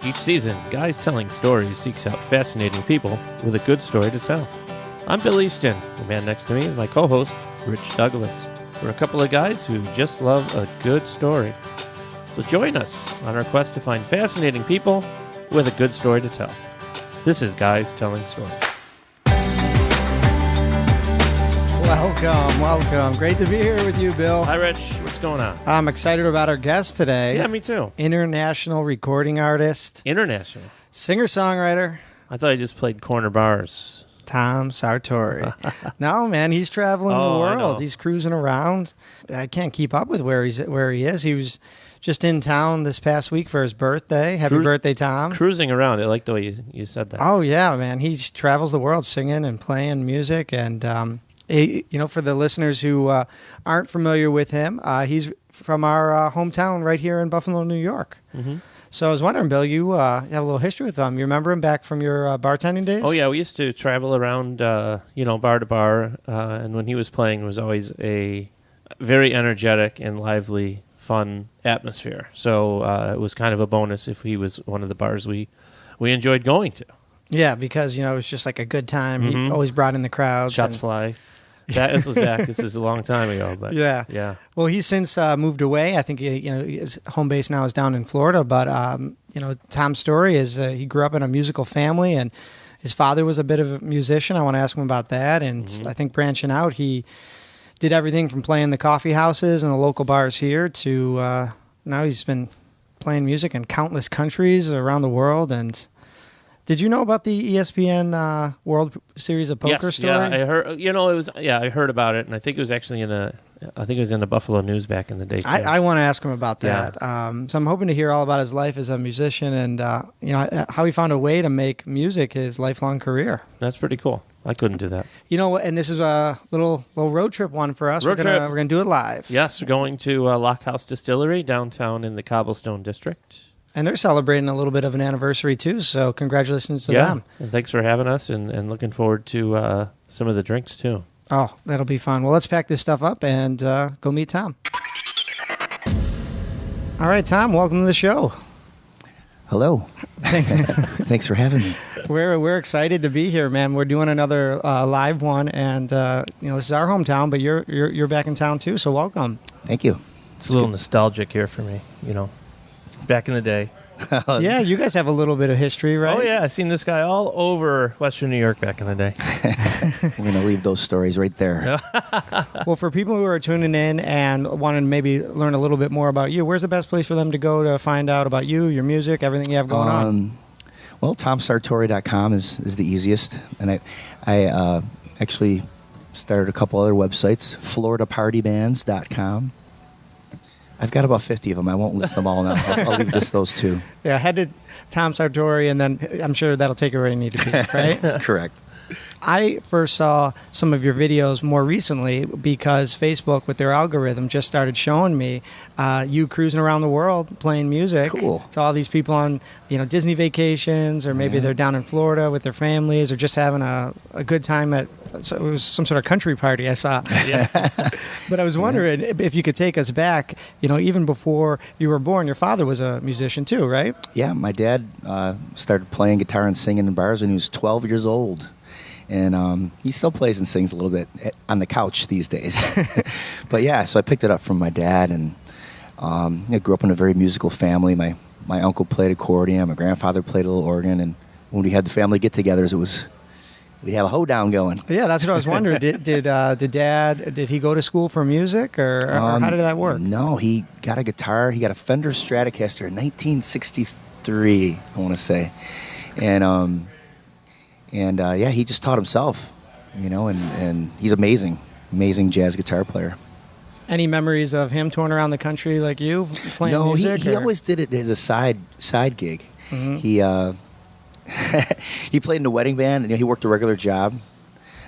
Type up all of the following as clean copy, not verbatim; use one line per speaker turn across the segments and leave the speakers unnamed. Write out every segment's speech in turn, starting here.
Each season, Guys Telling Stories seeks out fascinating people with a good story to tell. I'm Bill Easton. The man next to me is my co-host, Rich Douglas. We're a couple of guys who just love a good story. So join us on our quest to find fascinating people with a good story to tell. This is Guys Telling Stories.
Welcome. Great to be here with you, Bill.
Hi, Rich. What's going on?
I'm excited about our guest today.
Yeah, me too.
International recording artist.
International.
Singer-songwriter.
I thought I just played corner bars.
Tom Sartori. No, man, he's traveling the world. He's cruising around. I can't keep up with where he is. He was just in town this past week for his birthday. Happy birthday, Tom.
Cruising around. I like the way you said that.
Oh, yeah, man. He travels the world singing and playing music. And, for the listeners who aren't familiar with him, he's from our hometown right here in Buffalo, New York. Mm-hmm. So I was wondering, Bill, you have a little history with him. You remember him back from your bartending days?
Oh, yeah. We used to travel around, bar to bar. And when he was playing, it was always a very energetic and lively, fun atmosphere. So it was kind of a bonus if he was one of the bars we enjoyed going to.
Yeah, because, it was just like a good time. Mm-hmm. He always brought in the crowds.
Shots fly. This was back. This is a long time ago, but yeah.
Well, he's since moved away. I think his home base now is down in Florida. But Tom's story is he grew up in a musical family, and his father was a bit of a musician. I want to ask him about that. And I think branching out, he did everything from playing the coffee houses and the local bars here to now he's been playing music in countless countries around the world. And did you know about the ESPN World Series of Poker story?
Yeah, I heard. I heard about it, and I think it was actually in the Buffalo News back in the day too.
I want to ask him about that. Yeah. So I'm hoping to hear all about his life as a musician, and how he found a way to make music his lifelong career.
That's pretty cool. I couldn't do that.
And this is a little road trip one for us. We're gonna do it live.
Yes, we're going to Lockhouse Distillery downtown in the Cobblestone District.
And they're celebrating a little bit of an anniversary, too, so congratulations to them.
And thanks for having us, and looking forward to some of the drinks, too.
Oh, that'll be fun. Well, let's pack this stuff up and go meet Tom. All right, Tom, welcome to the show.
Hello. Thanks for having me.
We're excited to be here, man. We're doing another live one, and this is our hometown, but you're back in town, too, so welcome.
Thank you.
It's a little nostalgic here for me, back in the day.
Yeah, you guys have a little bit of history, right?
Oh, yeah. I've seen this guy all over Western New York back in the day.
We're going to leave those stories right there.
Well, for people who are tuning in and want to maybe learn a little bit more about you, where's the best place for them to go to find out about you, your music, everything you have going on?
Well, TomSartori.com is the easiest. And I actually started a couple other websites, FloridaPartyBands.com. I've got about 50 of them. I won't list them all now. I'll leave just those two.
Yeah, head to Tom Sartori, and then I'm sure that'll take you where you need to be, right?
Correct.
I first saw some of your videos more recently because Facebook, with their algorithm, just started showing me you cruising around the world playing music.
Cool.
To all these people on Disney vacations, or maybe they're down in Florida with their families, or just having a good time it was some sort of country party I saw.
Yeah.
But I was wondering if you could take us back, even before you were born. Your father was a musician too, right?
Yeah, my dad started playing guitar and singing in bars when he was 12 years old. And he still plays and sings a little bit on the couch these days. But yeah, so I picked it up from my dad, and I grew up in a very musical family. My uncle played accordion, my grandfather played a little organ, and when we had the family get-togethers, we'd have a hoedown going.
Yeah, that's what I was wondering. Did Dad he go to school for music, or how did that work?
No, he got a guitar. He got a Fender Stratocaster in 1963, I want to say, and he just taught himself, and he's amazing jazz guitar player.
Any memories of him touring around the country like you, playing music?
No, he always did it as a side gig. Mm-hmm. He played in a wedding band, and he worked a regular job.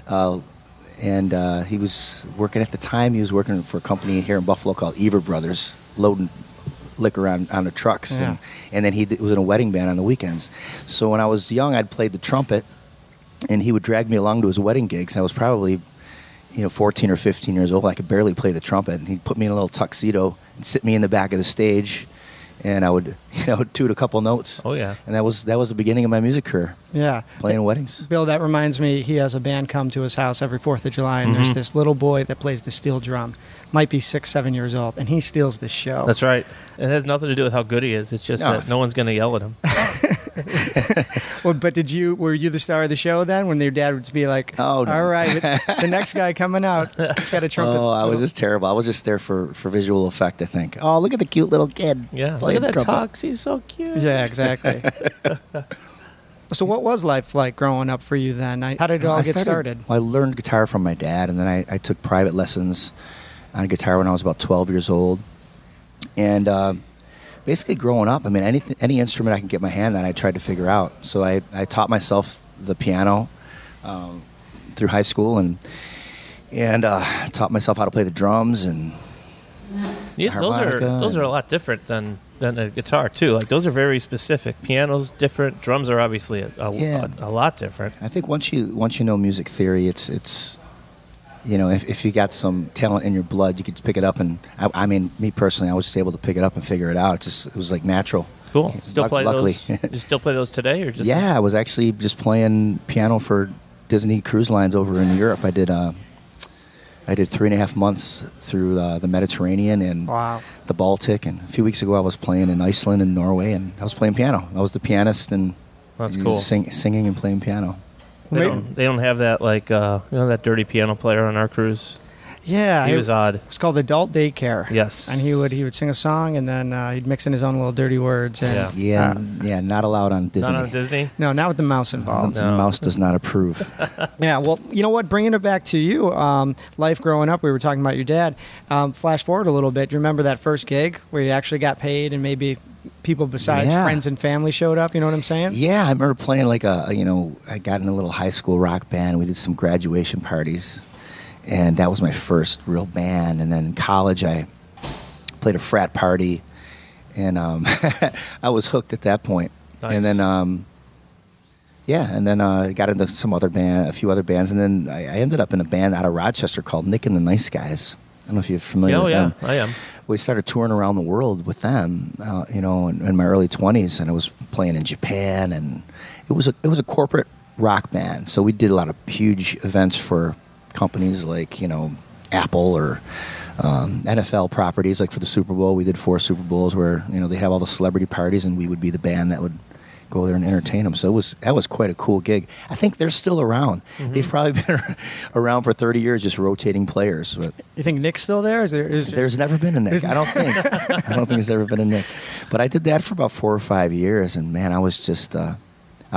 And he was working at the time. He was working for a company here in Buffalo called Ever Brothers, loading liquor on the trucks, and then he was in a wedding band on the weekends. So when I was young, I'd play the trumpet, and he would drag me along to his wedding gigs. I was probably 14 or 15 years old. I could barely play the trumpet, and he'd put me in a little tuxedo and sit me in the back of the stage and I would toot a couple notes.
Oh yeah.
And that was the beginning of my music career.
Yeah.
Playing weddings.
Bill, that reminds me, he has a band come to his house every 4th of July, and there's this little boy that plays the steel drum. Might be 6, 7 years old, and he steals the show.
That's right. It has nothing to do with how good he is. It's just that no one's going to yell at him.
Well, but were you the star of the show then, when your dad would be like,
"Oh, no.
All right, the next guy coming out, he's got a trumpet."
Oh, I was just terrible. I was just there for visual effect, I think. Oh, look at the cute little kid.
Yeah, look
playing
at that
trumpet.
tux. He's so cute.
Yeah, exactly. So what was life like growing up for you then? How did it all get started?
I learned guitar from my dad, and then I took private lessons on guitar when I was about 12 years old. And basically growing up, I mean, any instrument I can get my hand on, I tried to figure out. So I taught myself the piano through high school, and taught myself how to play the drums and harmonica.
Those are a lot different than a guitar too. Like those are very specific. Piano's different. Drums are obviously a lot different.
I think once you know music theory, it's if you got some talent in your blood, you could pick it up. And I mean, me personally, I was just able to pick it up and figure it out. It was like natural.
Cool. Still play
luckily.
those? You still play those today, or just?
Yeah, I was actually just playing piano for Disney Cruise Lines over in Europe. I did 3.5 months through the Mediterranean and the Baltic, and a few weeks ago I was playing in Iceland and Norway, and I was playing piano. I was the pianist, and
that's cool.
Singing and playing piano.
They don't have that that dirty piano player on our cruise.
Yeah,
he was odd.
It's called Adult Daycare.
Yes,
and he would sing a song, and then he'd mix in his own little dirty words. And,
not allowed on Disney.
Not on Disney.
No, not with the mouse involved.
The mouse does not approve.
Yeah, well, you know what? Bringing it back to you, life growing up. We were talking about your dad. Flash forward a little bit. Do you remember that first gig where you actually got paid, and maybe people besides friends and family showed up? You know what I'm saying?
Yeah, I remember playing I got in a little high school rock band. We did some graduation parties. And that was my first real band. And then in college, I played a frat party, and I was hooked at that point.
Nice.
And then, I got into a few other bands, and then I ended up in a band out of Rochester called Nick and the Nice Guys. I don't know if you're familiar with them.
I am.
We started touring around the world with them, in my early 20s, and I was playing in Japan, and it was a corporate rock band. So we did a lot of huge events for companies like Apple or NFL properties. Like for the Super Bowl, we did 4 Super Bowls where they have all the celebrity parties, and we would be the band that would go there and entertain them. So that was quite a cool gig. I think they're still around. Mm-hmm. They've probably been around for 30 years, just rotating players. But
you think Nick's still there?
There's never been a Nick. I don't think. I don't think there's ever been a Nick. But I did that for about 4 or 5 years, and man, I was just I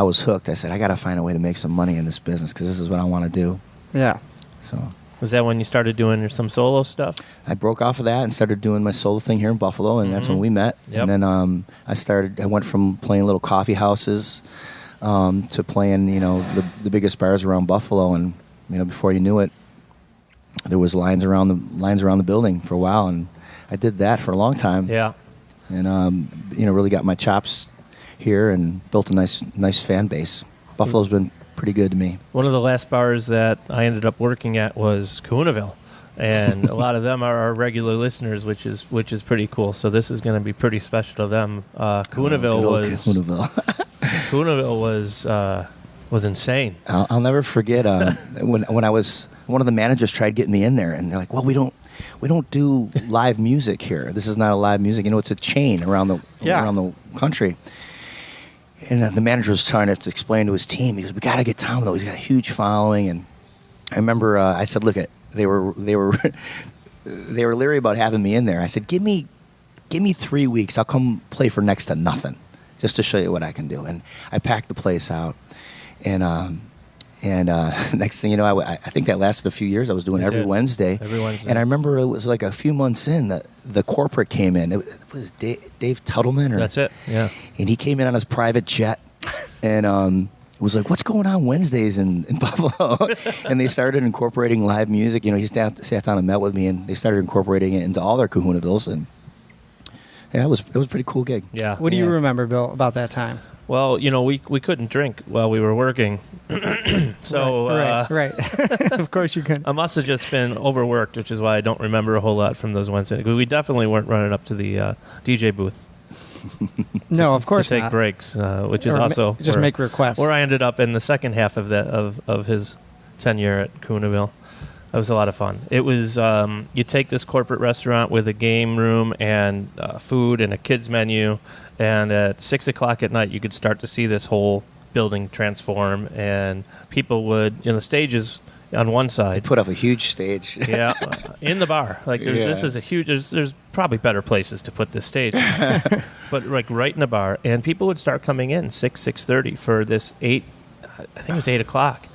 was hooked. I said, I got to find a way to make some money in this business because this is what I want to do.
Yeah.
So
was that when you started doing some solo stuff?
I broke off of that and started doing my solo thing here in Buffalo, and that's when we met. Yep. And then I went from playing little coffee houses to playing the biggest bars around Buffalo, and before you knew it, there was lines around the building for a while, and I did that for a long time.
Yeah.
And really got my chops here and built a nice fan base. Buffalo's been pretty good to me.
One of the last bars that I ended up working at was Kahunaville, and a lot of them are our regular listeners, which is pretty cool. So this is going to be pretty special to them. Kahunaville was insane.
I'll never forget when one of the managers tried getting me in there, and they're like, "Well, we don't do live music here. This is not a live music. It's a chain around the country." And the manager was trying to explain to his team. He goes, "We got to get Tom though. He's got a huge following." And I remember I said, "Look, they were leery about having me in there." I said, "Give me 3 weeks. I'll come play for next to nothing, just to show you what I can do." And I packed the place out, and next thing you know, I think that lasted a few years. I was doing every Wednesday. And I remember it was like a few months in that the corporate came in. It was Dave Tuttleman.
That's it, yeah.
And he came in on his private jet and was like, "What's going on Wednesdays in Buffalo?" And they started incorporating live music. He sat down and met with me, and they started incorporating it into all their Kahunavilles. And yeah, it was a pretty cool gig.
Yeah.
What do you remember, Bill, about that time?
Well, we couldn't drink while we were working. So
right. Of course you couldn't.
I must have just been overworked, which is why I don't remember a whole lot from those Wednesdays. We definitely weren't running up to the DJ booth.
No, of course
to take
not.
breaks, which is
Or
also
just make requests.
Where I ended up in the second half of of his tenure at Coonaville. That was a lot of fun. It was you take this corporate restaurant with a game room and food and a kids menu, and at 6 o'clock at night you could start to see this whole building transform, and people would the stages on one side.
They put up a huge stage.
Yeah, in the bar. Like this is a huge. There's probably better places to put this stage, but like right in the bar, and people would start coming in 6:30 for this 8. I think it was 8 o'clock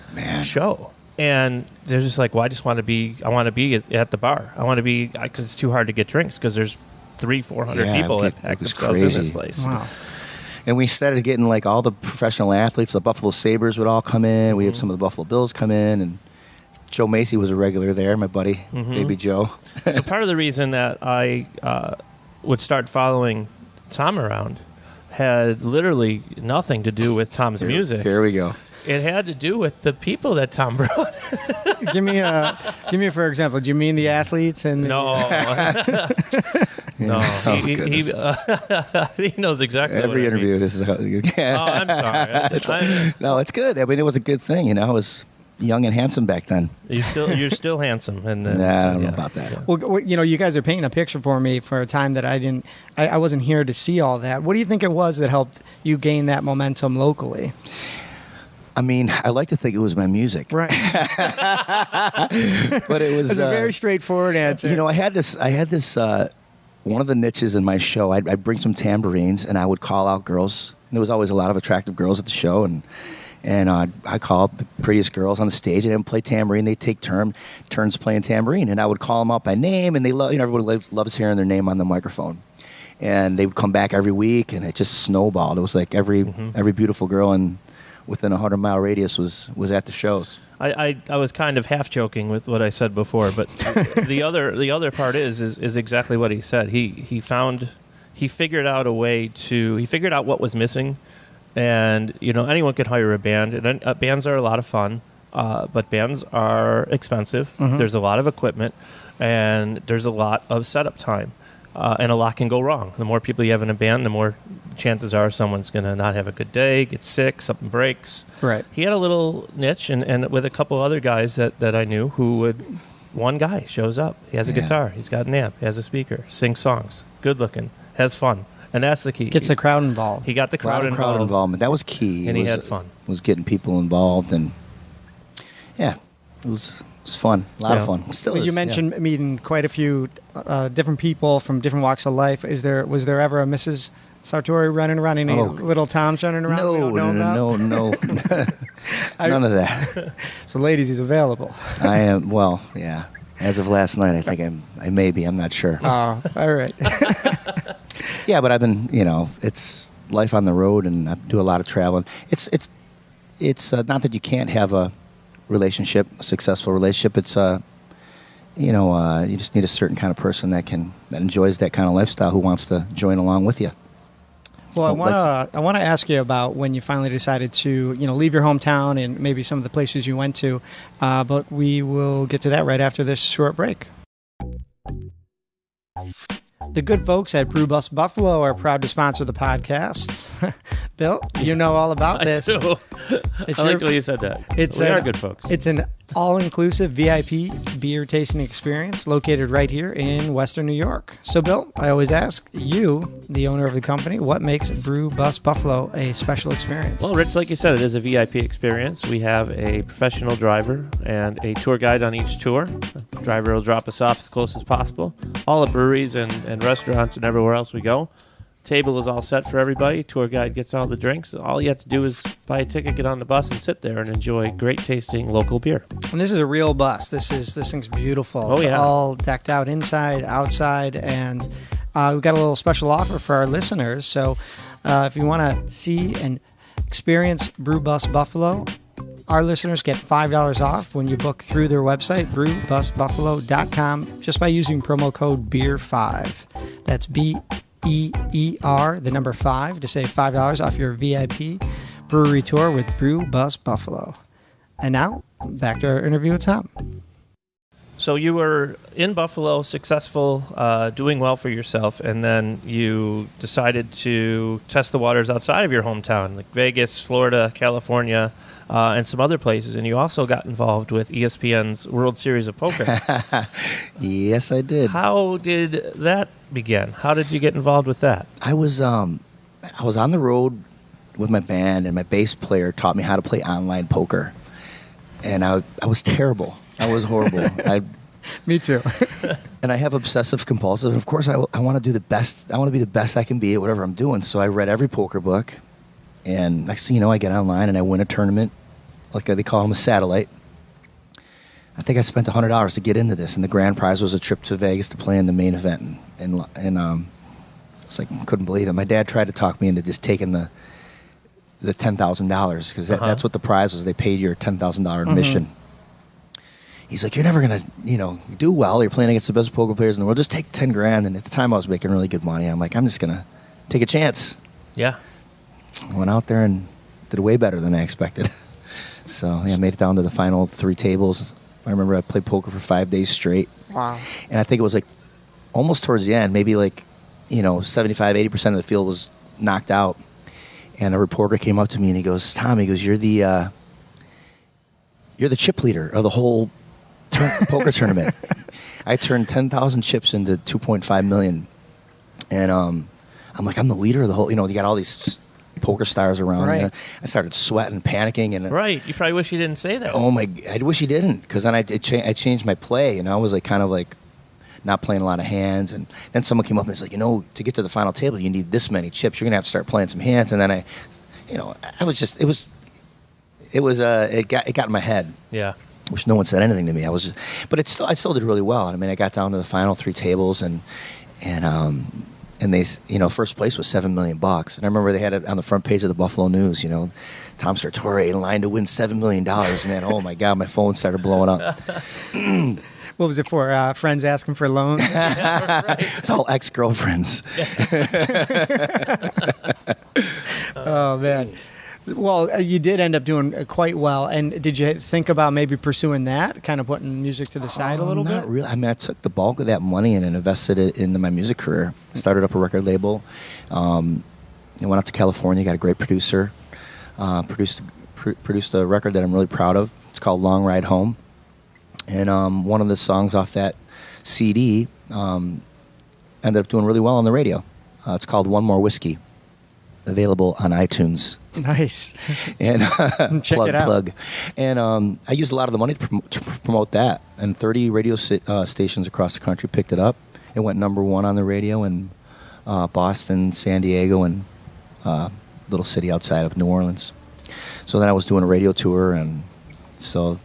show, and they're just like, well, I want to be at the bar. I want to be because it's too hard to get drinks because there's 300-400 people that pack themselves in this place.
Wow.
And we started getting like all the professional athletes. The Buffalo Sabres would all come in. We had some of the Buffalo Bills come in, and Joe Macy was a regular there, my buddy, Baby Joe.
So part of the reason that I would start following Tom around had literally nothing to do with Tom's music.
Here we go.
It had to do with the people that Tom brought.
Give me for example. Do you mean the athletes and
No. No, he knows exactly.
Every
what
interview,
I mean.
this is how.
I'm sorry.
No, it's good. I mean, it was a good thing. I was young and handsome back then.
You're still handsome, and
Nah, I don't know about that.
Yeah.
Well, you guys are painting a picture for me for a time that I wasn't here to see all that. What do you think it was that helped you gain that momentum locally?
I mean, I like to think it was my music,
Right.
but it was
It's a very straightforward answer.
I had this. One of the niches in my show, I'd bring some tambourines, and I would call out girls. And there was always a lot of attractive girls at the show, and I call up the prettiest girls on the stage, and they'd play tambourine. They'd take turns playing tambourine, and I would call them out by name, and they love. Everybody loves hearing their name on the microphone. And they would come back every week, and it just snowballed. It was like every beautiful girl within a 100-mile radius was at the shows.
I was kind of half joking with what I said before, but the other part is exactly what he said. He figured out what was missing, and anyone could hire a band, and bands are a lot of fun, but bands are expensive. There's a lot of equipment, and there's a lot of setup time, and a lot can go wrong. The more people you have in a band, the more chances are someone's going to not have a good day, get sick, something breaks.
Right.
He had a little niche, and with a couple other guys that I knew one guy shows up. He has a guitar. He's got an amp. He has a speaker. Sings songs. Good looking. Has fun. And that's the key.
Gets the crowd involved.
He got the crowd involved.
Involvement. That was key.
And he had fun.
Was getting people involved, and it was fun. A lot of fun. Still
Well,
is.
you mentioned meeting quite a few different people from different walks of life. Was there ever a Mrs. Sartori running around? Any little Toms running around?
No. None of that.
So, ladies, he's available.
I am. Well, yeah. As of last night, I think I may be. I'm not sure.
Oh, all right.
Yeah, but I've been. It's life on the road, and I do a lot of traveling. It's not that you can't have a successful relationship. It's you just need a certain kind of person that enjoys that kind of lifestyle, who wants to join along with you.
Well, I want to ask you about when you finally decided to, leave your hometown and maybe some of the places you went to, but we will get to that right after this short break. The good folks at Brew Bus Buffalo are proud to sponsor the podcasts. Bill, you know all about this.
I do. I liked the way you said that. We are good folks.
It's an all-inclusive VIP beer tasting experience located right here in Western New York. So, Bill, I always ask you, the owner of the company, what makes Brew Bus Buffalo a special experience?
Well, Rich, like you said, it is a VIP experience. We have a professional driver and a tour guide on each tour. The driver will drop us off as close as possible. All the breweries and restaurants and everywhere else we go. Table is all set for everybody. Tour guide gets all the drinks. All you have to do is buy a ticket, get on the bus, and sit there and enjoy great tasting local beer.
And this is a real bus. This thing's beautiful.
Oh, yeah.
It's all decked out inside, outside, and we've got a little special offer for our listeners. So if you want to see and experience Brew Bus Buffalo, our listeners get $5 off when you book through their website, brewbusbuffalo.com, just by using promo code BEER5. That's BEER, the number 5, to save $5 off your VIP brewery tour with Brew Bus Buffalo. And now, back to our interview with Tom.
So you were in Buffalo, successful, doing well for yourself, and then you decided to test the waters outside of your hometown, like Vegas, Florida, California, and some other places. And you also got involved with ESPN's World Series of Poker.
Yes, I did.
How did that begin? How did you get involved with that?
I was on the road with my band, and my bass player taught me how to play online poker. And I was terrible. I was horrible.
Me too.
And I have obsessive compulsive. And of course, I want to do the best. I want to be the best I can be at whatever I'm doing. So I read every poker book. And next thing you know, I get online and I win a tournament. Like they call them a satellite. I think I spent $100 to get into this. And the grand prize was a trip to Vegas to play in the main event. And it's like, couldn't believe it. My dad tried to talk me into just taking the $10,000 because that's what the prize was. They paid your $10,000 admission. He's like, you're never going to, do well. You're playing against the best poker players in the world. Just take $10,000. And at the time I was making really good money. I'm like, I'm just going to take a chance.
Yeah.
I went out there and did way better than I expected. So I made it down to the final 3 tables. I remember I played poker for 5 days straight.
Wow.
And I think it was like almost towards the end, maybe like, 75, 80% of the field was knocked out. And a reporter came up to me and he goes, Tom, you're the chip leader of the whole poker tournament. I turned 10,000 chips into 2.5 million. And I'm like, I'm the leader of the whole, you got all these poker stars around.
Right.
I started sweating, panicking. And
Right. You probably wish you didn't say that.
Oh, I wish you didn't. Because then I changed my play. And I was like kind of like not playing a lot of hands. And then someone came up and was like, to get to the final table, you need this many chips. You're going to have to start playing some hands. And then it got in my head.
Yeah.
Which no one said anything to me. But I still did really well. I mean, I got down to the final 3 tables, and they, first place was $7 million. And I remember they had it on the front page of the Buffalo News. Tom Sartori in line to win $7 million. Man, oh my God, my phone started blowing up.
What was it for? Friends asking for loans?
Right.
It's all ex-girlfriends.
Oh man. Well, you did end up doing quite well. And did you think about maybe pursuing that, kind of putting music to the side a little bit?
Not really. I mean, I took the bulk of that money and invested it into my music career. Started up a record label. I went out to California, got a great producer. Produced a record that I'm really proud of. It's called Long Ride Home. And one of the songs off that CD ended up doing really well on the radio. It's called One More Whiskey. Available on iTunes.
Nice.
And
check it out.
Plug. And I used a lot of the money to promote that. And 30 radio stations across the country picked it up. It went #1 on the radio in Boston, San Diego, and little city outside of New Orleans. So then I was doing a radio tour, and so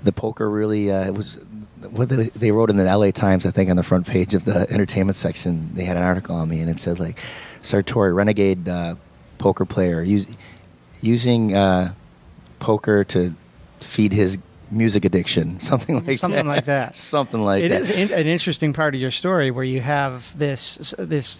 the poker really it was. What they wrote in the LA Times, I think, on the front page of the entertainment section, they had an article on me, and it said like, Sartori, renegade poker player, using poker to feed his music addiction, something like that. Something like that.
It is an interesting part of your story where you have this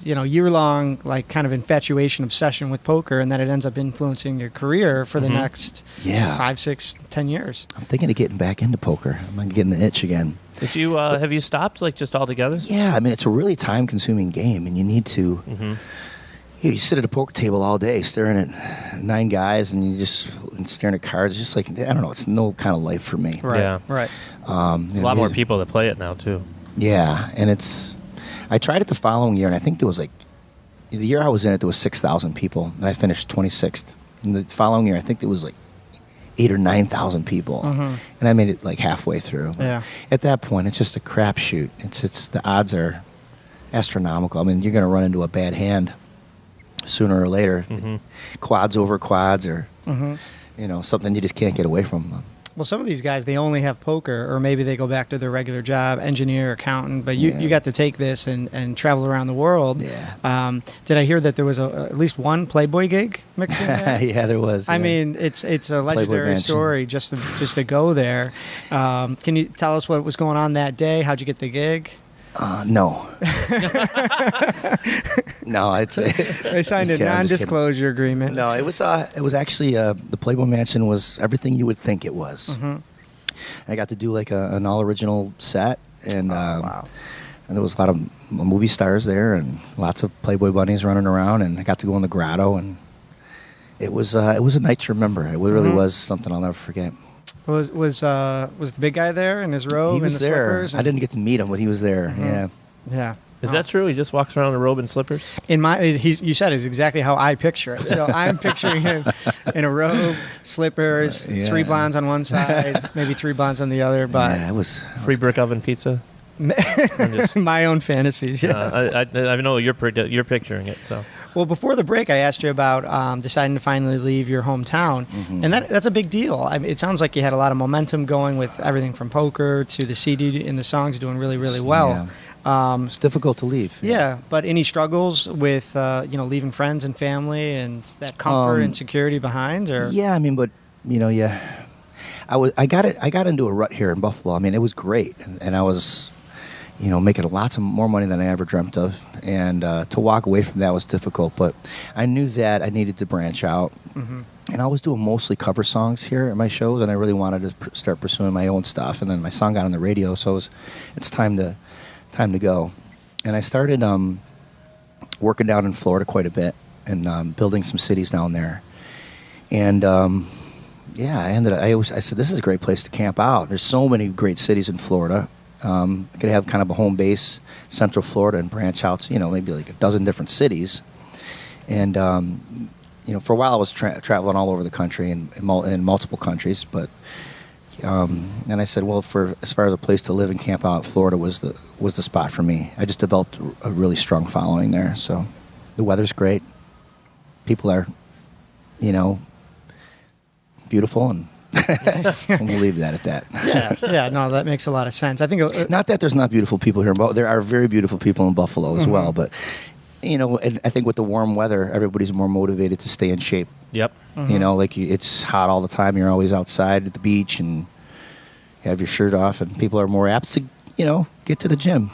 year-long like kind of infatuation, obsession with poker, and then it ends up influencing your career for the next 5, 6, 10 years.
I'm thinking of getting back into poker. I'm getting the itch again.
Did you have you stopped like just altogether?
Yeah, I mean it's a really time-consuming game, and you need to. You sit at a poker table all day staring at 9 guys and staring at cards. It's just like, I don't know, it's no kind of life for me.
Right.
Yeah.
Right.
There's a lot more people that play it now, too.
Yeah, and I tried it the following year, and I think there was like, the year I was in it, there was 6,000 people, and I finished 26th. And the following year, I think there was like 8,000 or 9,000 people, and I made it like halfway through.
Yeah.
At that point, it's just a crapshoot. It's the odds are astronomical. I mean, you're going to run into a bad hand sooner or later. Quads over quads, or something you just can't get away from.
Well, some of these guys, they only have poker, or maybe they go back to their regular job, engineer, accountant, but you got to take this and travel around the world.
Yeah.
Did I hear that there was at least one Playboy gig mixed in there?
Yeah, there was.
I mean, it's a legendary story just to go there. Can you tell us what was going on that day? How'd you get the gig?
No. No,
they signed a non-disclosure agreement.
No, it was actually the Playboy Mansion was everything you would think it was. I got to do like an all original set, and
Wow.
and there was a lot of movie stars there, and lots of Playboy bunnies running around, and I got to go in the grotto, and it was a night to remember. It really was something I'll never forget.
Was the big guy there in his robe
He
and
was
the
there.
slippers?
I didn't get to meet him, but he was there. Yeah.
Yeah.
Is that true? He just walks around in a robe and slippers?
You said it's exactly how I picture it. So I'm picturing him in a robe, slippers,
Yeah.
3 blondes on one side, maybe 3 blondes on the other. But
Yeah, it was
Free brick oven pizza?
my own fantasies. Yeah.
I know you're picturing it. So
Well, before the break, I asked you about deciding to finally leave your hometown, and that's a big deal. I mean, it sounds like you had a lot of momentum going with everything from poker to the CD and the songs doing really, really well.
Yeah. It's difficult to leave.
Yeah, but any struggles with leaving friends and family and that comfort and security behind, or
Yeah, I mean, but yeah, I got into a rut here in Buffalo. I mean, it was great, and I was, making lots of more money than I ever dreamt of, and to walk away from that was difficult. But I knew that I needed to branch out, and I was doing mostly cover songs here at my shows, and I really wanted to start pursuing my own stuff. And then my song got on the radio, so it's time to go. And I started working down in Florida quite a bit and building some cities down there. And I said, this is a great place to camp out. There's so many great cities in Florida. I could have kind of a home base, Central Florida, and branch out to, maybe like a dozen different cities. And, for a while I was traveling all over the country and in multiple countries, but and I said, well, as far as a place to live and camp out, Florida was the spot for me. I just developed a really strong following there. So the weather's great. People are, beautiful, and we'll leave that at that.
yeah, no, that makes a lot of sense. I think
Not that there's not beautiful people here. There are very beautiful people in Buffalo as well. But, and I think with the warm weather, everybody's more motivated to stay in shape.
yep.
It's hot all the time. You're always outside at the beach and you have your shirt off, and people are more apt to, get to the gym.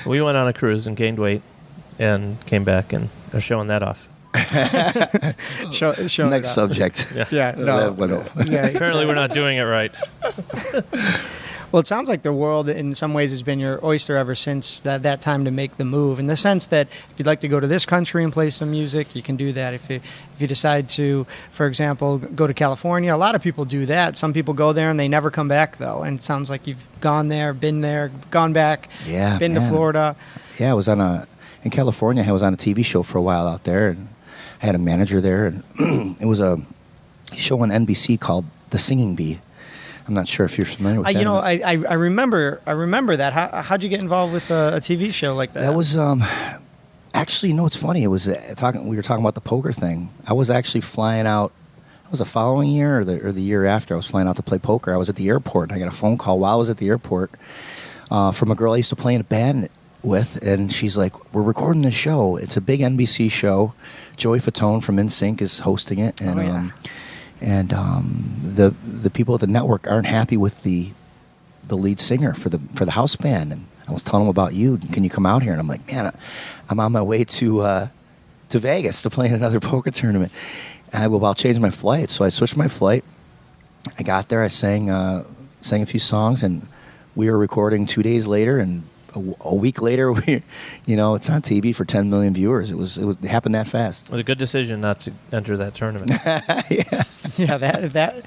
We went on a cruise and gained weight and came back and are showing that off.
show
Next subject.
Yeah, no. Yeah,
Apparently we're not doing it right.
Well, it sounds like the world, in some ways, has been your oyster ever since that time to make the move. In the sense that if you'd like to go to this country and play some music, you can do that. If you decide to, for example, go to California, a lot of people do that. Some people go there and they never come back, though. And it sounds like you've gone there, gone back, been to Florida.
Yeah, in California. I was on a TV show for a while out there, and I had a manager there, and it was a show on NBC called The Singing Bee. I'm not sure if you're familiar with that.
I remember that. How'd you get involved with a TV show like that?
That was actually, it's funny. It was we were talking about the poker thing. I was actually flying out. It was the following year or the year after. I was flying out to play poker. I was at the airport, and I got a phone call while I was at the airport from a girl I used to play in a band with, and she's like, "We're recording this show. It's a big NBC show. Joey Fatone from NSYNC is hosting it, and the people at the network aren't happy with the lead singer for the house band, and I was telling them about you. Can you come out here?" And I'm like, "Man, I'm on my way to Vegas to play in another poker tournament." And I go, "Well, I'll change my flight." So I switched my flight. I got there. I sang a few songs, and we were recording 2 days later, and a week later, it's on TV for 10 million viewers. It happened that fast.
It was a good decision not to enter that tournament.
Yeah, that.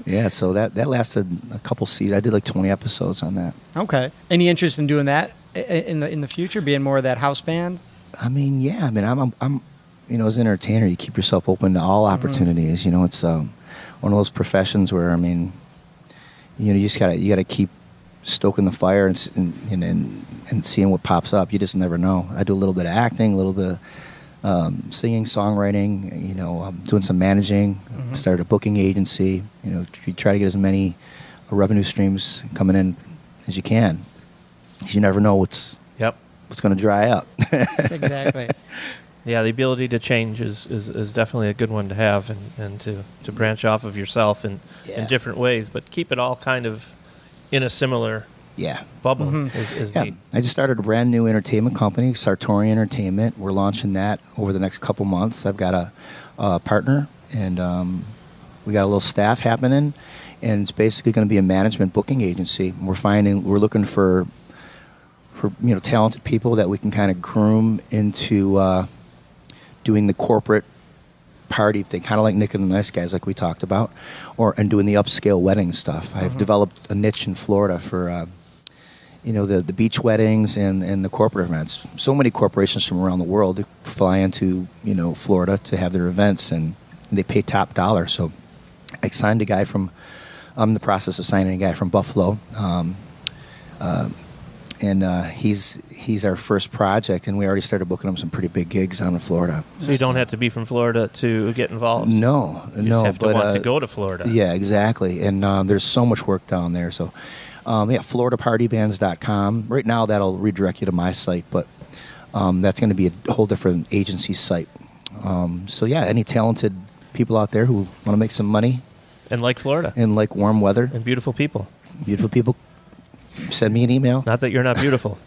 Yeah, so that lasted a couple seasons. I did like 20 episodes on that.
Okay. Any interest in doing that in the future, being more of that house band?
I mean, yeah. I mean, I'm as an entertainer, you keep yourself open to all opportunities. It's one of those professions where, I mean, you just gotta keep stoking the fire and seeing what pops up. You just never know. I do a little bit of acting, a little bit of singing, songwriting. I'm doing some managing. Started a booking agency. You try to get as many revenue streams coming in as you can. You never know what's going to dry up.
Exactly.
Yeah, the ability to change is definitely a good one to have, and to branch off of yourself in different ways, but keep it all kind of in a similar bubble is neat.
I just started a brand new entertainment company, Sartori Entertainment. We're launching that over the next couple months. I've got a partner, and we got a little staff happening, and it's basically going to be a management booking agency. We're looking for talented people that we can kind of groom into doing the corporate party thing, kind of like Nick and the Nice Guys, like we talked about, and doing the upscale wedding stuff. I've developed a niche in Florida for the beach weddings and the corporate events. So many corporations from around the world fly into Florida to have their events, and they pay top dollar. So I signed a guy I'm in the process of signing a guy from Buffalo, and he's our first project, and we already started booking him some pretty big gigs down in Florida.
So you don't have to be from Florida to get involved?
No,
you just have to want to go to Florida.
Yeah, exactly. And there's so much work down there. So, FloridaPartyBands.com. Right now, that'll redirect you to my site, but that's going to be a whole different agency site. Any talented people out there who want to make some money.
And like Florida.
And like warm weather.
And beautiful people.
Beautiful people. Send me an email.
Not that you're not beautiful.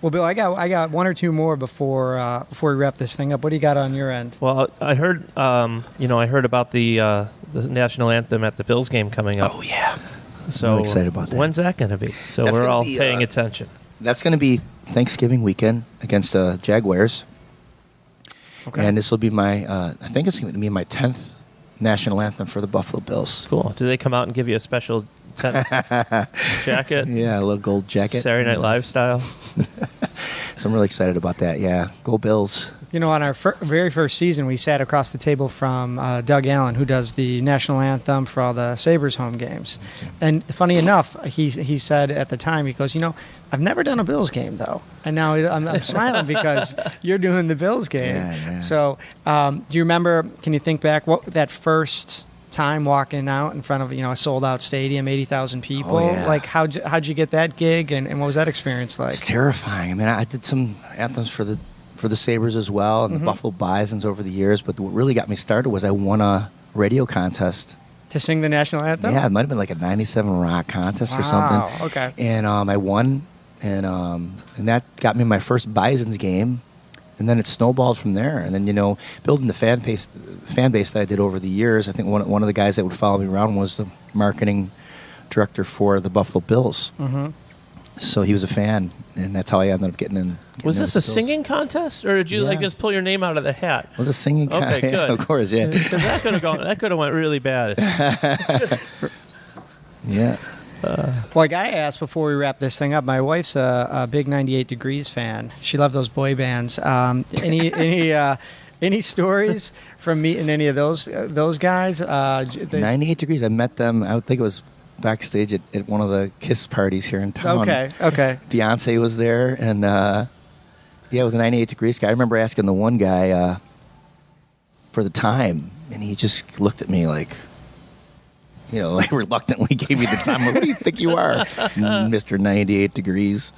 Well, Bill, I got one or two more before we wrap this thing up. What do you got on your end?
Well, I heard about the national anthem at the Bills game coming up.
Oh yeah.
So
I'm really excited about that.
When's that going to be? So we're all paying attention.
That's going to be Thanksgiving weekend against Jaguars.
Okay.
And this will be I think it's going to be my 10th national anthem for the Buffalo Bills.
Cool. Do they come out and give you a special jacket?
Yeah, a little gold jacket.
Saturday Night Live style.
So I'm really excited about that. Yeah, go Bills.
On our very first season, we sat across the table from Doug Allen, who does the national anthem for all the Sabres home games. And funny enough, he said at the time, he goes, I've never done a Bills game, though. And now I'm smiling because you're doing the Bills game.
Yeah.
So do you remember, can you think back, what that first time walking out in front of a sold-out stadium, 80,000 people?
Oh, yeah.
Like, how'd you get that gig, and what was that experience like?
It's terrifying. I mean, I did some anthems for the Sabres as well, and the Buffalo Bisons over the years, but what really got me started was I won a radio contest.
To sing the national anthem?
Yeah, it might have been like a 97 rock contest or something.
Wow, okay.
And I won, and that got me my first Bisons game, and then it snowballed from there. And then, building the fan base that I did over the years, I think one of the guys that would follow me around was the marketing director for the Buffalo Bills. Mm-hmm. So he was a fan, and that's how I ended up getting in.
Was this a singing contest, or did you just pull your name out of the hat?
It was a singing contest.
Okay, good.
Of course, yeah.
Because that could have went really bad.
Yeah.
Well, I got to ask before we wrap this thing up. My wife's a big 98 Degrees fan. She loved those boy bands. Any stories from meeting any of those guys?
98 Degrees. I met them. I would think it was backstage at one of the Kiss parties here in town.
Okay.
Beyonce was there, and with the 98 Degrees guy. I remember asking the one guy for the time, and he just looked at me like reluctantly gave me the time. What do you think you are, Mr. 98 Degrees?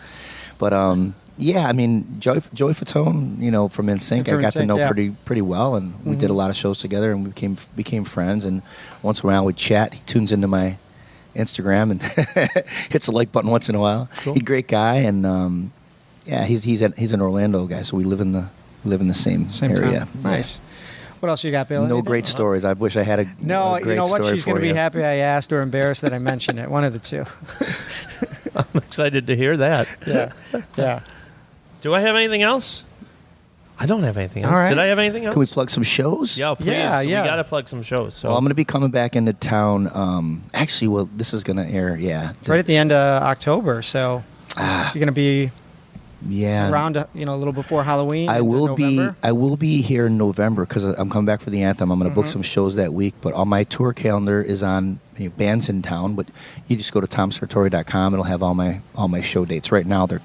But I mean, Joey Fatone, from NSYNC, I got to know pretty well, and we did a lot of shows together, and we became friends. And once in a while we'd chat. He tunes into my Instagram and hits the like button once in a while.
Cool.
He's a great guy, and he's an Orlando guy, so we live in the same area.
Town. Nice. What else you got, Bill?
No great stories. I wish I had a great
you know what?
story
She's going to be happy I asked, or embarrassed that I mentioned it. One of the two.
I'm excited to hear that.
Yeah.
Do I have anything else? I don't have anything else.
All right.
Did I have anything else?
Can we plug some shows?
Yeah, please.
Yeah.
We got to plug some shows. So
Well, I'm going to be coming back into town. This is going to air,
right at the end of October. So you're going to be around, a little before Halloween.
I will be here in November because I'm coming back for the anthem. I'm going to book some shows that week, but all my tour calendar is on bands in town. But you just go to tomsartori.com. It'll have all my show dates. Right now they're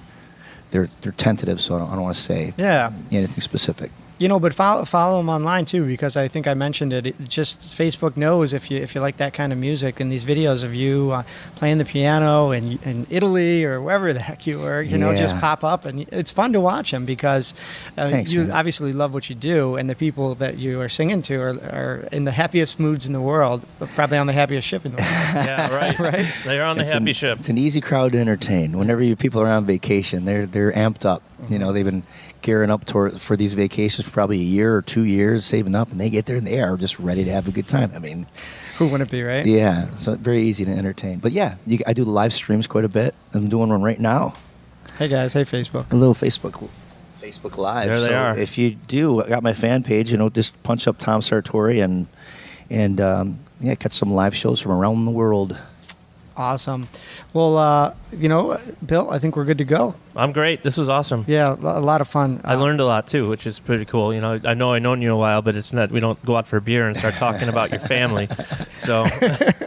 tentative, so I don't want to say anything specific.
But follow them online too, because I think I mentioned it. It just Facebook knows if you like that kind of music, and these videos of you playing the piano in Italy or wherever the heck you were, just pop up, and it's fun to watch them because
Thanks,
you
man.
obviously love what you do, and the people that you are singing to are in the happiest moods in the world, but probably on the happiest ship in the world.
Yeah, right.
Right.
They are on the happy ship.
It's an easy crowd to entertain. Whenever people are on vacation, they're amped up. They've been gearing up for these vacations probably a year or 2 years saving up, and they get there and they are just ready to have a good time. I mean,
Who wouldn't it be, right?
yeah, so very easy to entertain. But yeah, I do the live streams quite a bit. I'm doing one right now.
Hey guys, hey Facebook.
A little Facebook Live.
There they are.
If you do, I got my fan page. Just punch up Tom Sartori and catch some live shows from around the world.
Awesome. Well, Bill, I think we're good to go.
I'm great. This was awesome.
Yeah, a lot of fun.
I learned a lot too, which is pretty cool. I know I've known you a while, but it's not. We don't go out for a beer and start talking about your family. So,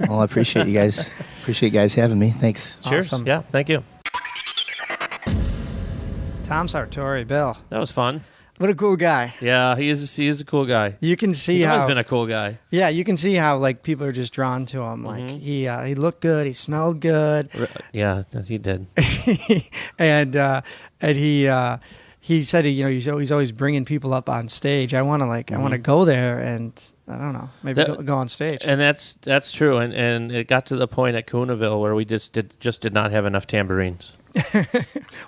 well, I appreciate you guys. Appreciate you guys having me. Thanks.
Cheers.
Awesome.
Yeah, thank you.
Tom Sartori, Bill.
That was fun.
What a cool guy.
Yeah, he is a cool guy.
You can see
He's
how
always been a cool guy.
Yeah, you can see how like people are just drawn to him. Like he looked good, he smelled good.
Yeah, he did.
and he said he's always bringing people up on stage. I want to go there and I don't know, maybe go on stage.
And that's true. And it got to the point at Coonaville where we just did not have enough tambourines.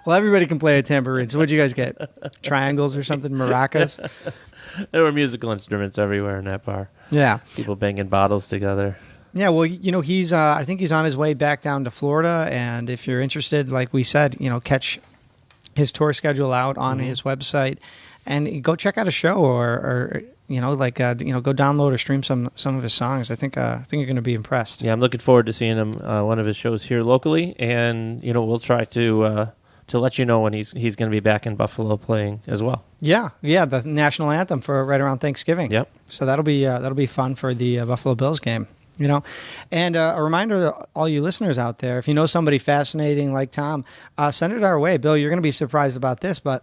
Well, everybody can play a tambourine. So what'd you guys get? Triangles or something? Maracas?
There were musical instruments everywhere in that bar.
Yeah.
People banging bottles together.
Yeah, well, he's I think he's on his way back down to Florida, and if you're interested, like we said, catch his tour schedule out on his website and go check out a show or go download or stream some of his songs. I think you're going to be impressed.
Yeah, I'm looking forward to seeing him one of his shows here locally, and we'll try to let you know when he's going to be back in Buffalo playing as well.
Yeah, the national anthem for right around Thanksgiving.
Yep.
So that'll be fun for the Buffalo Bills game. And a reminder to all you listeners out there, if you know somebody fascinating like Tom, send it our way. Bill, you're going to be surprised about this, but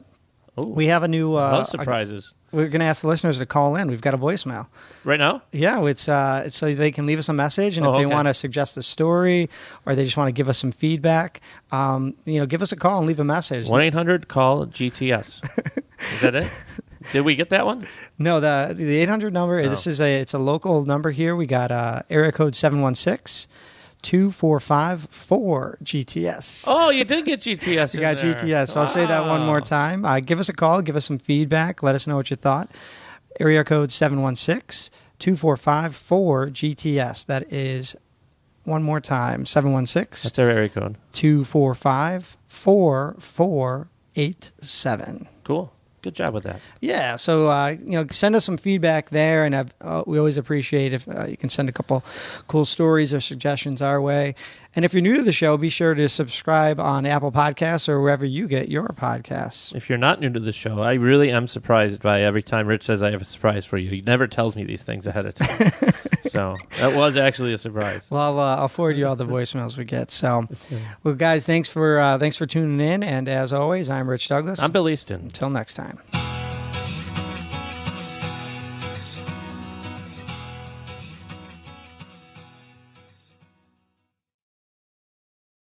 we have a new...
love surprises.
We're going to ask the listeners to call in. We've got a voicemail.
Right now?
Yeah, it's so they can leave us a message, and if they want to suggest a story or they just want to give us some feedback, give us a call and leave a message.
1-800-CALL-GTS. Is that it? Did we get that one?
No, the 800 number. This is it's a local number here. We got area code 716-245-4GTS.
Oh, you did get GTS.
You got
there.
GTS. I'll say that one more time. Give us a call. Give us some feedback. Let us know what you thought. Area code 716-245-4GTS. That is one more time. 716.
That's our area code.
245-4487.
Cool. Good job with that.
Yeah, so send us some feedback there, and we always appreciate if you can send a couple cool stories or suggestions our way. And if you're new to the show, be sure to subscribe on Apple Podcasts or wherever you get your podcasts.
If you're not new to the show, I really am surprised by every time Rich says I have a surprise for you. He never tells me these things ahead of time. So that was actually a surprise.
Well, I'll forward you all the voicemails we get. So, well, guys, thanks for tuning in. And as always, I'm Rich Douglas.
I'm Bill Easton.
Until next time.